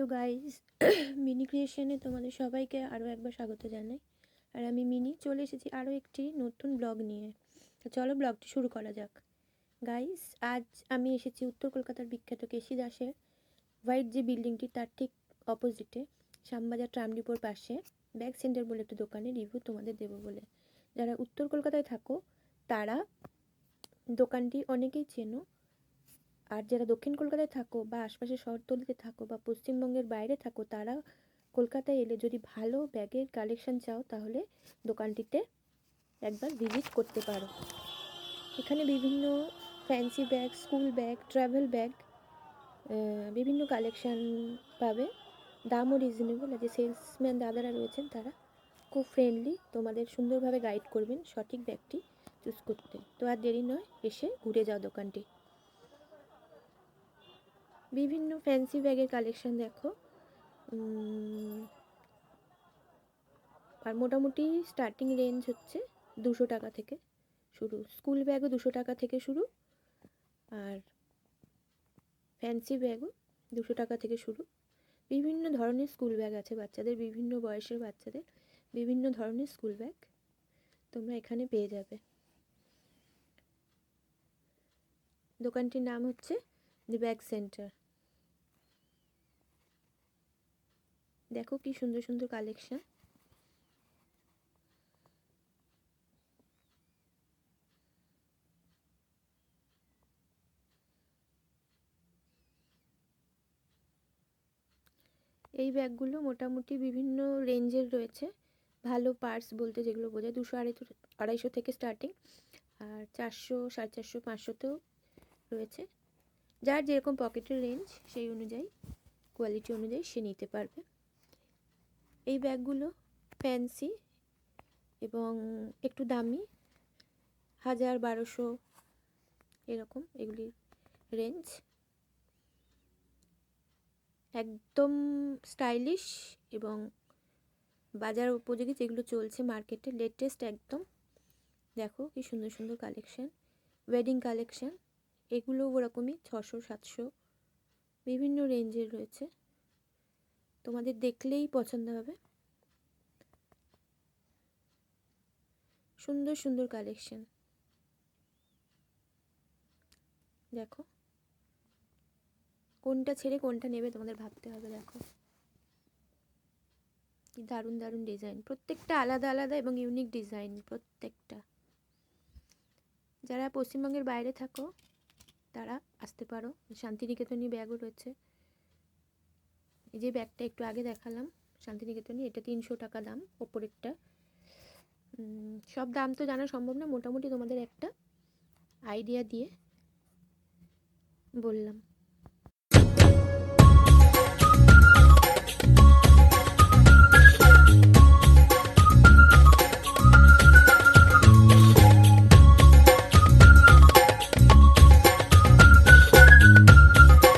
Hello guys, mini ক্রিয়েশনে তোমাদের সবাইকে আরও একবার স্বাগত জানাই। আর আমি মিনি চলে এসেছি আরও একটি নতুন ব্লগ নিয়ে। তো চলো ব্লগটি শুরু করা যাক। গাইস, আজ আমি এসেছি উত্তর কলকাতার বিখ্যাত কেসি দাসের হোয়াইট যে বিল্ডিংটি তার ঠিক অপোজিটে শ্যামবাজার ট্রাম ডিপোর পাশে ব্যাগ সেন্টার বলে একটা দোকানে রিভিউ তোমাদের দেবো বলে। যারা উত্তর কলকাতায় থাকো তারা দোকানটি অনেকেই চেনো, আর যারা দক্ষিণ কলকাতায় থাকো বা আশপাশের শহরতলিতে থাকো বা পশ্চিমবঙ্গের বাইরে থাকো তারা কলকাতায় এলে যদি ভালো ব্যাগের কালেকশন চাও তাহলে দোকানটিতে একবার ভিজিট করতে পারো। এখানে বিভিন্ন fancy bag, school bag, travel bag, বিভিন্ন কালেকশান পাবে। দামও রিজনেবল। আর যে সেলসম্যান দাদারা রয়েছেন তারা খুব ফ্রেন্ডলি, তোমাদের সুন্দরভাবে গাইড করবেন সঠিক ব্যাগটি চুজ করতে। তো আর দেরি নয়, এসে ঘুরে যাও দোকানটি। বিভিন্ন ফ্যান্সি ব্যাগের কালেকশন দেখো। আর মোটামুটি স্টার্টিং রেঞ্জ হচ্ছে 200 টাকা থেকে শুরু। স্কুল ব্যাগও 200 টাকা থেকে শুরু, আর ফ্যান্সি ব্যাগও 200 টাকা থেকে শুরু। বিভিন্ন ধরনের স্কুল ব্যাগ আছে বাচ্চাদের, বিভিন্ন বয়সের বাচ্চাদের বিভিন্ন ধরনের স্কুল ব্যাগ তোমরা এখানে পেয়ে যাবে। দোকানটির নাম হচ্ছে দি ব্যাগ সেন্টার। দেখো কি সুন্দর সুন্দর কালেকশন। এই ব্যাগগুলো মোটামুটি বিভিন্ন রেঞ্জের রয়েছে। ভালো পার্স বলতে যেগুলো বোঝায় 200-250 থেকে স্টার্টিং, আর 400, 450, 500তেও রয়েছে। যার যেরকম পকেটের রেঞ্জ সেই অনুযায়ী কোয়ালিটি অনুযায়ী সে নিতে পারবে। এই ব্যাগগুলো ফ্যান্সি এবং একটু দামি, 1000-1200 এরকম এগুলির রেঞ্জ। একদম স্টাইলিশ এবং বাজার উপযোগী যেগুলো চলছে মার্কেটে লেটেস্ট একদম। দেখো কি সুন্দর সুন্দর কালেকশান, ওয়েডিং কালেকশান, এগুলো ওরকমই 600-700 বিভিন্ন রেঞ্জের রয়েছে। তোমাদের দেখলেই পছন্দ হবে। সুন্দর সুন্দর কালেকশান দেখো, কোনটা ছেড়ে কোনটা নেবে তোমাদের ভাবতে হবে। দেখো কি দারুণ দারুণ ডিজাইন, প্রত্যেকটা আলাদা আলাদা এবং ইউনিক ডিজাইন প্রত্যেকটা। যারা পশ্চিমবঙ্গের বাইরে থাকো তারা আসতে পারো। শান্তিনিকেতনী ব্যাগও রয়েছে। এই যে ব্যাগটা একটু আগে দেখালাম শান্তিনিকেতনী, এটা 300 টাকা দাম ওপরেরটা। সব দাম তো জানা সম্ভব না, মোটামুটি তোমাদের একটা আইডিয়া দিয়ে বললাম।